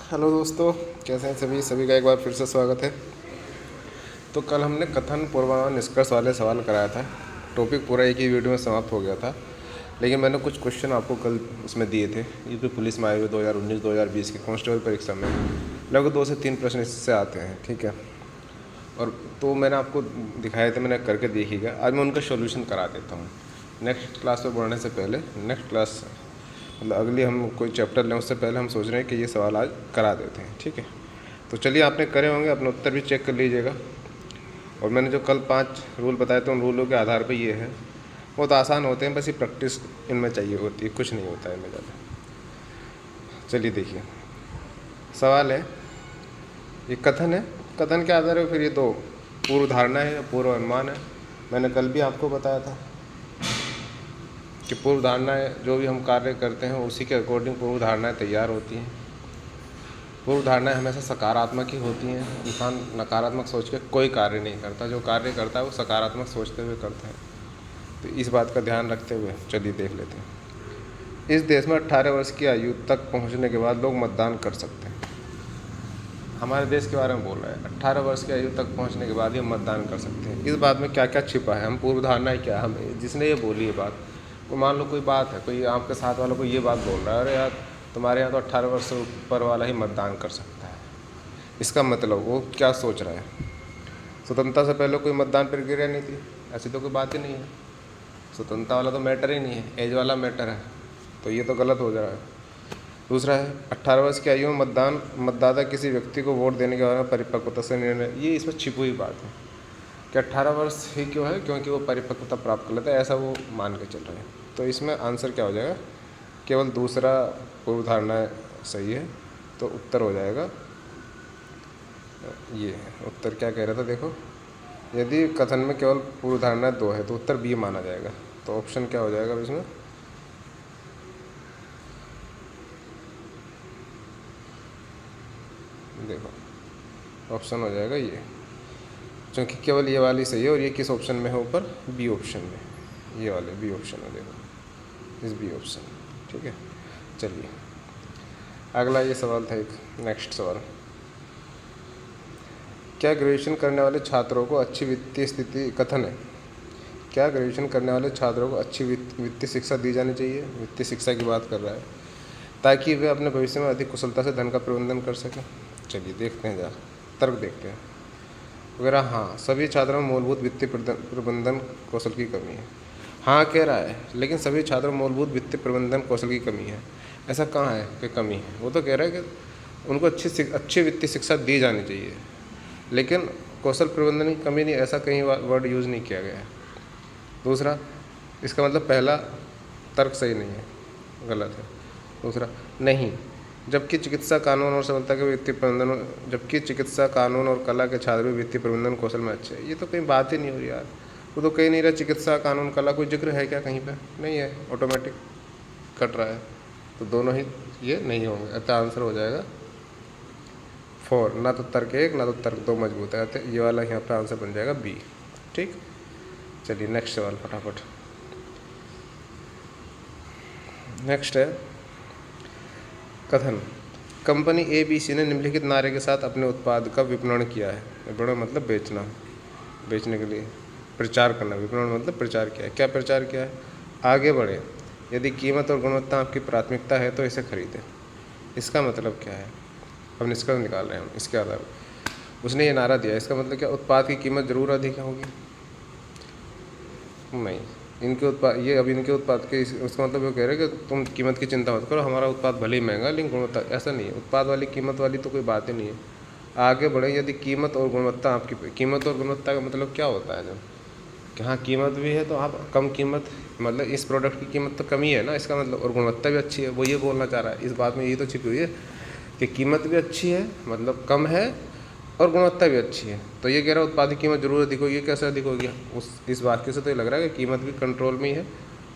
Hello दोस्तों, कैसे हैं सभी का एक बार फिर से स्वागत है। तो कल हमने कथन पूर्वानुमान निष्कर्ष वाले सवाल कराया था। टॉपिक पूरा एक ही वीडियो में समाप्त हो गया था, लेकिन मैंने कुछ क्वेश्चन आपको कल उसमें दिए थे। यूपी पुलिस में आए हुए 2019-2020 की कांस्टेबल परीक्षा में लगभग 2 से 3 प्रश्न इससे आते हैं, ठीक है। और तो मैंने आपको दिखाए थे, मैंने करके देखिएगा। आज मैं उनका सॉल्यूशन करा देता हूँ। नेक्स्ट क्लास में बढ़ने से पहले, नेक्स्ट क्लास मतलब अगली हम कोई चैप्टर लें उससे पहले हम सोच रहे हैं कि ये सवाल आज करा देते हैं, ठीक है। तो चलिए, आपने करे होंगे, अपने उत्तर भी चेक कर लीजिएगा। और मैंने जो कल 5 रूल बताए थे, उन रूलों के आधार पे ये है। बहुत आसान होते हैं, बस ये प्रैक्टिस इनमें चाहिए होती है, कुछ नहीं होता है इनमें ज़्यादा। चलिए देखिए, सवाल है, ये कथन है। कथन के आधार पर फिर ये तो पूर्व धारणा है या पूर्व अनुमान है। मैंने कल भी आपको बताया था कि पूर्व धारणाएँ, जो भी हम कार्य करते हैं उसी के अकॉर्डिंग पूर्व धारणाएँ तैयार होती हैं। पूर्व धारणाएँ हमेशा सकारात्मक ही होती हैं। इंसान नकारात्मक सोच के कोई कार्य नहीं करता, जो कार्य करता है वो सकारात्मक सोचते हुए करता है। तो इस बात का ध्यान रखते हुए चलिए देख लेते हैं। इस देश में 18 वर्ष की आयु तक पहुंचने के बाद लोग मतदान कर सकते हैं। हमारे देश के बारे में बोल रहा है, 18 वर्ष की आयु तक पहुंचने के बाद ही हम मतदान कर सकते हैं। इस बात में क्या क्या छिपा है, हम पूर्व धारणाएँ क्या, हम जिसने ये बोली ये बात, को मान लो कोई बात है, कोई आपके साथ वालों को ये बात बोल रहा है, अरे यार तुम्हारे यहाँ तो 18 वर्ष से ऊपर वाला ही मतदान कर सकता है। इसका मतलब वो क्या सोच रहा है? स्वतंत्रता से पहले कोई मतदान प्रक्रिया नहीं थी, ऐसी तो कोई बात ही नहीं है। स्वतंत्रता वाला तो मैटर ही नहीं है, एज वाला मैटर है। तो ये तो गलत हो जा रहा है। दूसरा है, 18 वर्ष की आयु में मतदाता किसी व्यक्ति को वोट देने के बारे में परिपक्वता से निर्णय, ये इसमें छिपी हुई बात है कि 18 वर्ष ही क्यों है, क्योंकि वो परिपक्वता प्राप्त कर लेता है, ऐसा वो मान के चल रहे हैं। तो इसमें आंसर क्या हो जाएगा? केवल दूसरा पूर्व धारणा सही है। तो उत्तर हो जाएगा ये। उत्तर क्या कह रहा था देखो, यदि कथन में केवल पूर्व धारणा 2 है तो उत्तर बी माना जाएगा। तो ऑप्शन क्या हो जाएगा इसमें? देखो, ऑप्शन हो जाएगा ये, क्योंकि केवल ये वाली सही है। और ये किस ऑप्शन में है ऊपर? बी ऑप्शन में, ये वाले बी ऑप्शन में, देखो इस बी ऑप्शन, ठीक है। चलिए अगला ये सवाल था एक, नेक्स्ट सवाल, क्या ग्रेजुएशन करने वाले छात्रों को अच्छी वित्तीय स्थिति, कथन है, क्या ग्रेजुएशन करने वाले छात्रों को अच्छी वित्तीय शिक्षा दी जानी चाहिए? वित्तीय शिक्षा की बात कर रहा है, ताकि वे अपने भविष्य में अधिक कुशलता से धन का प्रबंधन कर सकें। चलिए देखते हैं, तर्क देखते हैं वगैरह। हाँ, सभी छात्रों में मूलभूत वित्तीय प्रबंधन कौशल की कमी है। हाँ कह रहा है, लेकिन सभी छात्रों में मूलभूत वित्तीय प्रबंधन कौशल की कमी है, ऐसा कहाँ है कि कमी है? वो तो कह रहा है कि उनको अच्छी वित्तीय शिक्षा दी जानी चाहिए, लेकिन कौशल प्रबंधन की कमी नहीं, ऐसा कहीं वर्ड यूज़ नहीं किया गया है। दूसरा, इसका मतलब पहला तर्क सही नहीं है, गलत है। दूसरा, नहीं, जबकि चिकित्सा कानून और सफलता के वित्तीय प्रबंधन, जबकि चिकित्सा कानून और कला के छात्र भी वित्तीय प्रबंधन कौशल में अच्छे हैं। ये तो कहीं बात ही नहीं हो रही यार। वो तो कहीं नहीं रहा चिकित्सा कानून कला, कोई जिक्र है क्या कहीं पे? नहीं है, ऑटोमेटिक कट रहा है। तो दोनों ही ये नहीं होंगे, अतः आंसर हो जाएगा 4। ना तो तर्क 1 ना तो तर्क 2 मजबूत है, अतः ये वाला यहाँ पर आंसर बन जाएगा बी, ठीक। चलिए नेक्स्ट सवाल फटाफट। नेक्स्ट है कथन, कंपनी ABC ने निम्नलिखित नारे के साथ अपने उत्पाद का विपणन किया है। विपणन मतलब बेचना, बेचने के लिए प्रचार करना। विपणन मतलब प्रचार किया है। क्या प्रचार किया है? आगे बढ़े, यदि कीमत और गुणवत्ता आपकी प्राथमिकता है तो इसे खरीदें। इसका मतलब क्या है? अब निष्कर्ष निकाल रहे हैं हम इसके आधार पर। उसने ये नारा दिया, इसका मतलब क्या? उत्पाद की कीमत जरूर अधिक होगी? नहीं, इनके उत्पाद, ये अब इनके उत्पाद के, उसका मतलब वो कह रहे हैं कि तुम कीमत की चिंता मत करो, हमारा उत्पाद भले ही महंगा लेकिन गुणवत्ता, ऐसा नहीं है। उत्पाद वाली कीमत वाली तो कोई बात ही नहीं है। आगे बढ़े, यदि कीमत और गुणवत्ता आपकी, कीमत और गुणवत्ता का मतलब क्या होता है? जब कि हाँ कीमत भी है तो आप कम कीमत, मतलब इस प्रोडक्ट की कीमत तो कम ही है ना, इसका मतलब, और गुणवत्ता भी अच्छी है, वो ये बोलना चाह रहा है। इस बात में ये तो छिपी हुई है कि कीमत भी अच्छी है, मतलब कम है, और गुणवत्ता भी अच्छी है। तो ये कह रहा है उत्पाद की कीमत जरूर अधिक होगी। कैसे अधिक होगी? इस वाक्य से तो ये लग रहा है कि कीमत भी कंट्रोल में ही है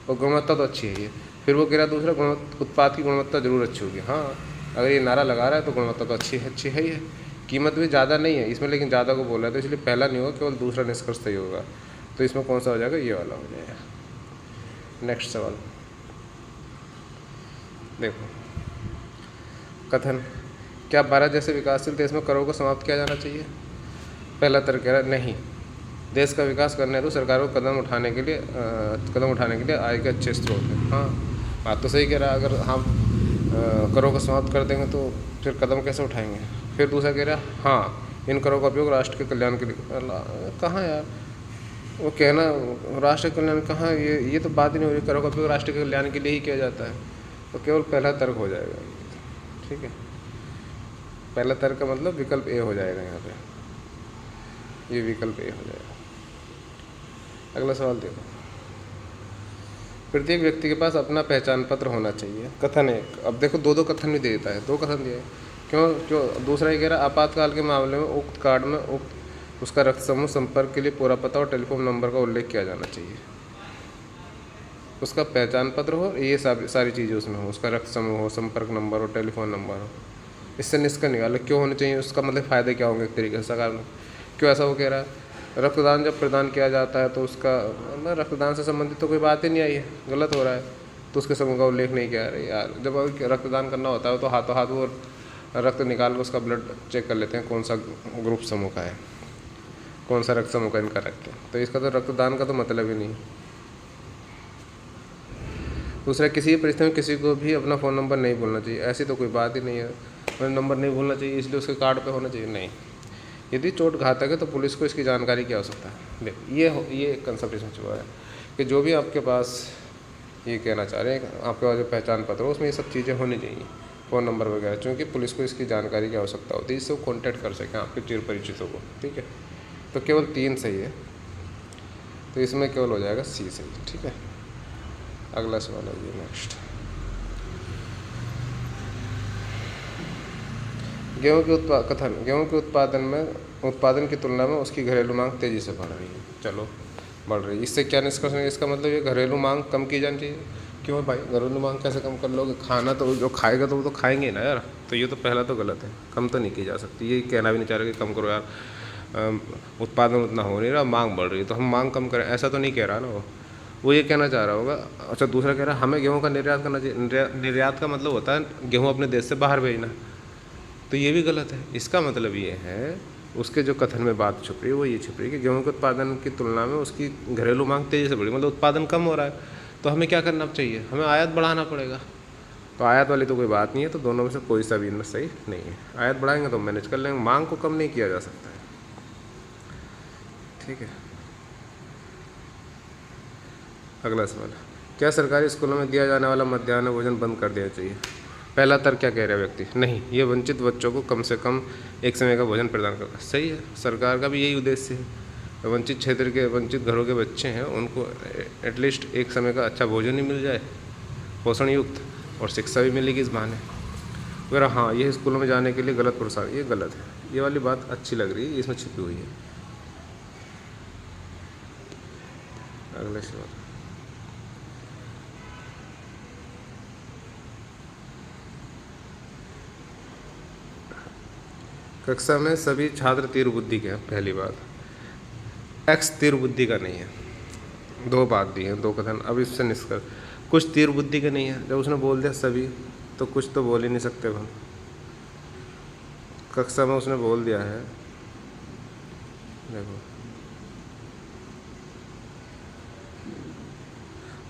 और गुणवत्ता तो अच्छी है ये। फिर वो कह रहा है दूसरा, उत्पाद की गुणवत्ता जरूर अच्छी होगी। हाँ, अगर ये नारा लगा रहा है तो गुणवत्ता तो अच्छी है ही है। कीमत भी ज़्यादा नहीं है इसमें, लेकिन ज़्यादा को बोल रहा है, तो इसलिए पहला नहीं होगा, केवल दूसरा निष्कर्ष सही होगा। तो इसमें कौन सा हो जाएगा? ये वाला हो जाएगा। नेक्स्ट सवाल देखो, कथन, क्या भारत जैसे विकासशील देश में करों को समाप्त किया जाना चाहिए? पहला तर्क कह रहा है नहीं, देश का विकास करने तो सरकार को कदम उठाने के लिए आय के अच्छे स्रोत हैं। हाँ, बात तो सही कह रहा है। अगर हम करों को समाप्त कर देंगे तो फिर कदम कैसे उठाएंगे? फिर दूसरा कह रहा है हाँ, इन करों का उपयोग राष्ट्र के कल्याण के लिए। कहाँ यार, वो कहना राष्ट्र कल्याण कहाँ, ये तो बात ही नहीं हो रही। करों का उपयोग राष्ट्र के कल्याण के लिए ही किया जाता है, तो केवल पहला तर्क हो जाएगा। ठीक है, पहला तर्क का मतलब विकल्प ए हो जाएगा। यहाँ पे ये विकल्प ए हो जाएगा। अगला सवाल देखो, प्रत्येक व्यक्ति के पास अपना पहचान पत्र होना चाहिए। कथन एक। अब देखो दो कथन भी देता है, 2 कथन दिए। क्यों दूसरा ये कह रहा है आपातकाल के मामले में उक्त कार्ड में उसका रक्त समूह संपर्क के लिए पूरा पता और टेलीफोन नंबर का उल्लेख किया जाना चाहिए। उसका पहचान पत्र हो, ये सारी चीज़ें उसमें हो, उसका रक्त समूह हो, संपर्क नंबर हो, टेलीफोन नंबर हो। इससे निष्कर्ष निकालो क्यों होने चाहिए, उसका मतलब फ़ायदे क्या होंगे एक तरीके से सरकार में। क्यों ऐसा वो कह रहा है? रक्तदान जब प्रदान किया जाता है तो उसका रक्तदान से संबंधित तो कोई बात ही नहीं आई है, गलत हो रहा है, तो उसके समूह का उल्लेख नहीं किया। अरे यार, जब रक्तदान करना होता है तो हाथों हाथ वो रक्त निकाल कर उसका ब्लड चेक कर लेते हैं कौन सा ग्रुप समूह का है, कौन सा रक्त समूह का इनका रक्त है। तो इसका तो रक्तदान का तो मतलब ही नहीं। दूसरा, किसी परिस्थिति में किसी को भी अपना फ़ोन नंबर नहीं भूलना चाहिए। ऐसी तो कोई बात ही नहीं है। नंबर नहीं भूलना चाहिए इसलिए उसके कार्ड पे होना चाहिए, नहीं। यदि चोट घातक है तो पुलिस को इसकी जानकारी की आवश्यकता है। देखो ये कंसेप्ट इसमें छुपा है कि जो भी आपके पास ये कहना चाह रहे हैं, आपके पास जो पहचान पत्र हो उसमें ये सब चीज़ें होनी चाहिए, फ़ोन नंबर वगैरह, क्योंकि पुलिस को इसकी जानकारी की आवश्यकता होती है, इससे वो कॉन्टैक्ट कर सकें आपके चिर परिचितों को। ठीक है, तो केवल 3 सही है, तो इसमें केवल हो जाएगा सी सही। ठीक है, अगला सवाल है ये नेक्स्ट। गेहूँ के उत्पादन की तुलना में उसकी घरेलू मांग तेज़ी से बढ़ रही है। चलो, बढ़ रही है, इससे क्या निष्कर्ष है? इसका मतलब ये घरेलू मांग कम की जानी चाहिए। क्यों भाई, घरेलू मांग कैसे कम कर लोगे? खाना तो जो खाएगा तो वो तो खाएंगे ना यार। तो ये तो पहला तो गलत है, कम तो नहीं की जा सकती। ये कहना भी नहीं चाह रहा कि कम करो यार, उत्पादन उतना हो नहीं रहा, मांग बढ़ रही है तो हम मांग कम करें, ऐसा तो नहीं कह रहा ना वो ये कहना चाह रहा होगा। अच्छा, दूसरा कह रहा है हमें गेहूँ का निर्यात करना चाहिए। निर्यात का मतलब होता है गेहूँ अपने देश से बाहर भेजना, तो ये भी गलत है। इसका मतलब ये है, उसके जो कथन में बात छुप रही है वो ये छुप रही है कि गेहूँ के उत्पादन की तुलना में उसकी घरेलू मांग तेज़ी से बढ़ी, मतलब उत्पादन कम हो रहा है, तो हमें क्या करना चाहिए? हमें आयात बढ़ाना पड़ेगा। तो आयात वाली तो कोई बात नहीं है, तो दोनों में से कोई सा भी इनमें सही नहीं है। आयात बढ़ाएंगे तो मैनेज कर लेंगे, मांग को कम नहीं किया जा सकता है। ठीक है, अगला सवाल, क्या सरकारी स्कूलों में दिया जाने वाला मध्याह्न भोजन बंद कर देना चाहिए? पहला तर्क क्या कह रहा है व्यक्ति? नहीं, ये वंचित बच्चों को कम से कम एक समय का भोजन प्रदान करना सही है। सरकार का भी यही उद्देश्य है। वंचित क्षेत्र के, वंचित घरों के बच्चे हैं, उनको एटलीस्ट एक समय का अच्छा भोजन ही मिल जाए, पोषण युक्त, और शिक्षा भी मिलेगी इस बहाने। अगर हाँ, ये स्कूलों में जाने के लिए गलत प्रोत्साहन, ये गलत है। ये वाली बात अच्छी लग रही है, इसमें छिपी हुई है। अगले सवाल, कक्षा में सभी छात्र तीव्र बुद्धि के हैं। पहली बात, एक्स तीव्र बुद्धि का नहीं है। 2 बात दी है, 2 कथन। अब इससे निष्कर्ष, कुछ तीव्र बुद्धि के नहीं है। जब उसने बोल दिया सभी, तो कुछ तो बोल ही नहीं सकते हम। कक्षा में उसने बोल दिया है, देखो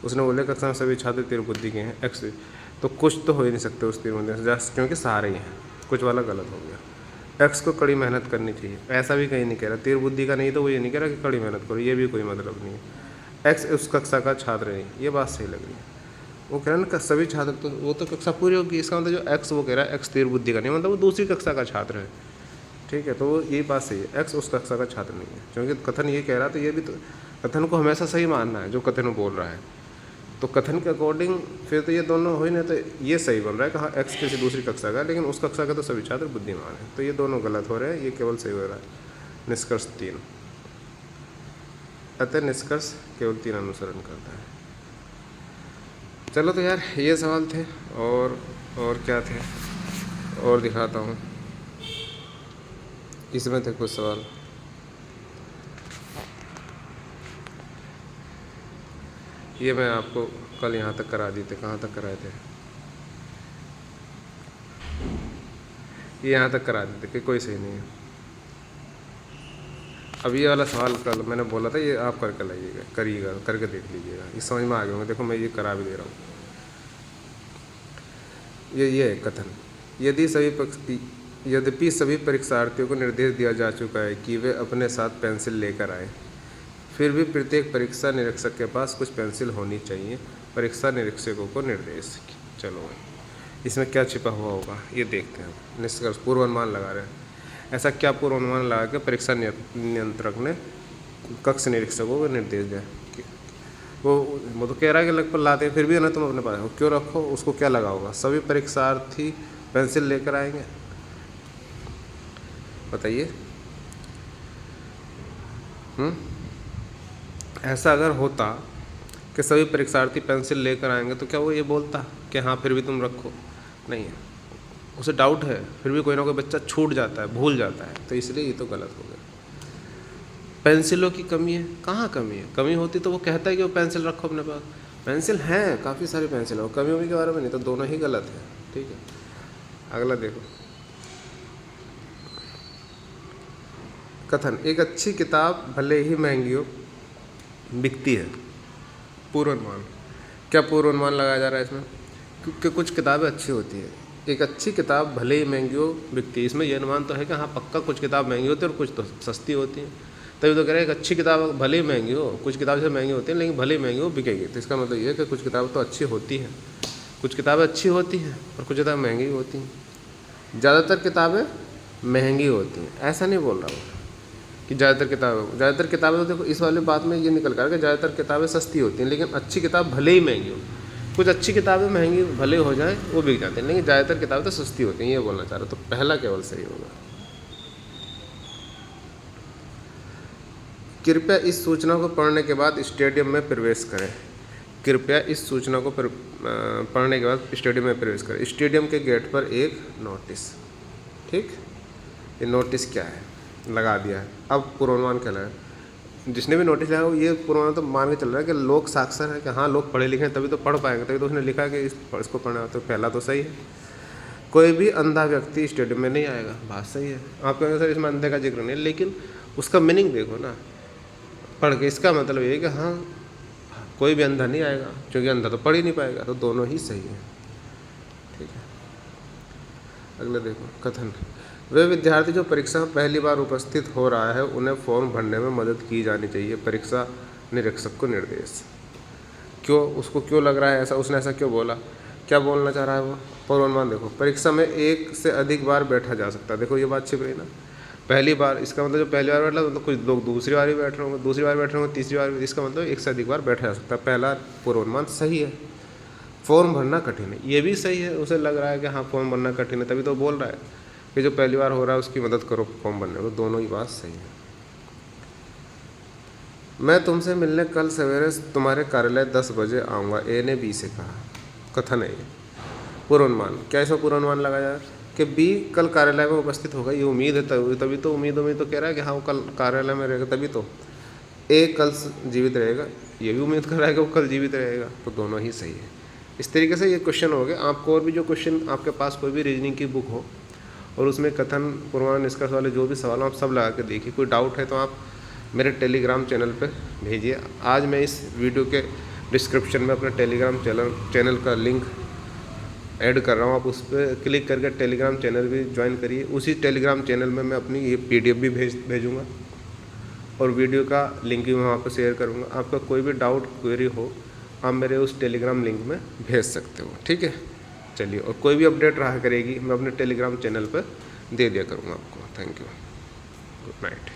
उसने बोले कक्षा में सभी छात्र तीव्र बुद्धि के हैं, एक्स, तो कुछ तो हो ही नहीं सकते उस तीव्र बुद्धि से, क्योंकि सारे ही हैं। कुछ वाला गलत हो गया। एक्स को कड़ी मेहनत करनी चाहिए, ऐसा भी कहीं नहीं कह रहा। तीव्र बुद्धि का नहीं तो वो ये नहीं कह रहा कि कड़ी मेहनत करो, ये भी कोई मतलब नहीं है। एक्स उस कक्षा का छात्र नहीं, ये बात सही लग रही है। वो कह रहा है ना सभी छात्र, तो वो तो कक्षा पूरी होगी। इसका मतलब जो एक्स वो कह रहा है एक्स तीव्र बुद्धि का नहीं, मतलब वो दूसरी कक्षा का छात्र है। ठीक है, तो ये बात सही है, एक्स उस कक्षा का छात्र नहीं है। क्योंकि कथन ये कह रहा है तो ये भी तो कथन को हमेशा सही मानना है जो कथन बोल रहा है। तो कथन के अकॉर्डिंग फिर तो ये दोनों हो ही नहीं, तो ये सही बन रहा है कि हाँ एक्स किसी दूसरी कक्षा का, लेकिन उस कक्षा का तो सभी छात्र बुद्धिमान है। तो ये दोनों गलत हो रहे हैं, ये केवल सही हो रहा है। निष्कर्ष 3, अतः निष्कर्ष केवल 3 अनुसरण करता है। चलो तो यार ये सवाल थे, और क्या थे और दिखाता हूँ। इसमें थे कुछ सवाल, ये मैं आपको कल यहाँ तक करा दिए थे। कहाँ तक कराए थे? ये यहाँ तक करा देते कि कोई सही नहीं है। अब ये वाला सवाल कल मैंने बोला था, ये आप करके लाइएगा, करिएगा, करके देख लीजिएगा, ये समझ में आ गए होंगे। देखो मैं ये करा भी दे रहा हूँ। ये है कथन, यद्यपि सभी परीक्षार्थियों को निर्देश दिया जा चुका है कि वे अपने साथ पेंसिल लेकर आए, फिर भी प्रत्येक परीक्षा निरीक्षक के पास कुछ पेंसिल होनी चाहिए। परीक्षा निरीक्षकों को निर्देश। चलो भाई, इसमें क्या छिपा हुआ होगा ये देखते हैं। निष्कर्ष, पूर्वानुमान लगा रहे हैं। ऐसा क्या पूर्वानुमान लगा के परीक्षा नियंत्रक ने कक्ष निरीक्षकों को निर्देश दिया कि वो तो कह रहा है कि लगभग लाते हैं, फिर भी ना तुम अपने पास हो, क्यों रखो? उसको क्या लगा होगा? सभी परीक्षार्थी पेंसिल लेकर आएंगे, बताइए। ऐसा अगर होता कि सभी परीक्षार्थी पेंसिल लेकर आएंगे तो क्या वो ये बोलता कि हाँ फिर भी तुम रखो? नहीं है, उसे डाउट है, फिर भी कोई ना कोई बच्चा छूट जाता है, भूल जाता है, तो इसलिए ये तो गलत हो गया। पेंसिलों की कमी है, कहाँ कमी है? कमी होती तो वो कहता है कि वो पेंसिल रखो अपने पास। पेंसिल हैं, काफ़ी सारी पेंसिल है, कमी के बारे में नहीं, तो दोनों ही गलत है। ठीक है, अगला देखो। कथन, एक अच्छी किताब भले ही महंगी हो बिकती है। पूर्वानुमान, क्या पूर्वानुमान लगाया जा रहा है इसमें? क्योंकि कुछ किताबें अच्छी होती है। एक अच्छी किताब भले ही महंगी हो बिकती है, इसमें यह अनुमान तो है कि हाँ पक्का कुछ किताब महंगी होती है और कुछ तो सस्ती होती है। तभी तो कह रहे हैं एक अच्छी किताब भले ही महंगी हो, कुछ किताबें से महंगी होती हैं लेकिन भले ही महंगी हो बिकेगी। तो इसका मतलब ये है कि कुछ किताबें तो अच्छी होती हैं, कुछ किताबें अच्छी होती हैं और कुछ किताबें महंगी होती हैं। ज़्यादातर किताबें महंगी होती हैं, ऐसा नहीं बोल रहा हूँ कि ज़्यादातर किताबें तो देखो इस वाली बात में ये निकल कर कि ज़्यादातर किताबें सस्ती होती हैं, लेकिन अच्छी किताब भले ही महंगी हो। कुछ अच्छी किताबें महंगी भले हो जाएं, वो बिक जाती हैं, लेकिन ज़्यादातर किताबें तो सस्ती होती हैं, ये बोलना चाह रहा हूँ। तो पहला केवल सही होगा। कृपया इस सूचना को पढ़ने के बाद स्टेडियम में प्रवेश करें। कृपया इस सूचना को पढ़ने के बाद स्टेडियम में प्रवेश करें। स्टेडियम के गेट पर एक नोटिस, ठीक, ये नोटिस क्या है? लगा दिया है। अब पूर्वानुमान क्या है? जिसने भी नोटिस लगाया ये पूर्वानुमान तो मान के चल रहा है कि लोग साक्षर है, कि हाँ लोग पढ़े लिखे हैं तभी तो पढ़ पाएंगे, तभी तो उसने लिखा कि इसको पढ़ना। तो पहला तो सही है। कोई भी अंधा व्यक्ति स्टेडियम में नहीं आएगा, बात सही है। आप कहेंगे सर इसमें अंधे का जिक्र नहीं, लेकिन उसका मीनिंग देखो ना पढ़ के। इसका मतलब ये है कि हाँ कोई भी अंधा नहीं आएगा, क्योंकि अंधा तो पढ़ ही नहीं पाएगा। तो दोनों ही सही है, ठीक है। अगला देखो कथन, वे विद्यार्थी जो परीक्षा में पहली बार उपस्थित हो रहा है उन्हें फॉर्म भरने में मदद की जानी चाहिए। परीक्षा निरीक्षक को निर्देश। क्यों, उसको क्यों लग रहा है ऐसा, उसने ऐसा क्यों बोला, क्या बोलना चाह रहा है वो? पूर्वानुमान देखो, परीक्षा में एक से अधिक बार बैठा जा सकता है। देखो ये बात छिप रही ना, पहली बार, इसका मतलब जो पहली बार बैठा तो कुछ लोग दूसरी बार भी बैठ रहे होंगे, दूसरी बार बैठ रहे होंगे, तीसरी बार भी, इसका मतलब एक से अधिक बार बैठा जा सकता है। पहला पूर्वानुमान सही है। फॉर्म भरना कठिन है, ये भी सही है। उसे लग रहा है कि हाँ फॉर्म भरना कठिन है, तभी तो बोल रहा है कि जो पहली बार हो रहा है उसकी मदद करो फॉर्म भरने में। दोनों ही बात सही है। मैं तुमसे मिलने कल सवेरे तुम्हारे कार्यालय 10 बजे आऊँगा, ए ने बी से कहा। कथन है ये। पूर्वानुमान, क्या इसमें पूर्वानुमान लगा जाए कि बी कल कार्यालय में उपस्थित होगा, ये उम्मीद है, तभी तो उम्मीद तो कह रहा है कि हाँ वो कल कार्यालय में रहेगा, तभी तो। ए कल जीवित रहेगा, ये भी उम्मीद कर रहा है कि वो कल जीवित रहेगा। तो दोनों ही सही है। इस तरीके से ये क्वेश्चन हो गए। आपको और भी जो क्वेश्चन, आपके पास कोई भी रीजनिंग की बुक हो और उसमें कथन, पूर्वानुमान, निष्कर्ष वाले जो भी सवाल आप सब लगा के देखिए। कोई डाउट है तो आप मेरे टेलीग्राम चैनल पे भेजिए। आज मैं इस वीडियो के डिस्क्रिप्शन में अपने टेलीग्राम चैनल का लिंक ऐड कर रहा हूँ। आप उस पर क्लिक करके टेलीग्राम चैनल भी ज्वाइन करिए। उसी टेलीग्राम चैनल में मैं अपनी ये PDF भी भेजूँगा और वीडियो का लिंक भी मैं वहाँ पर शेयर करूँगा। आपका कोई भी डाउट क्वेरी हो आप मेरे उस टेलीग्राम लिंक में भेज सकते हो, ठीक है। चलिए, और कोई भी अपडेट रहा करेगी मैं अपने टेलीग्राम चैनल पर दे दिया करूँगा आपको। Thank you, good night.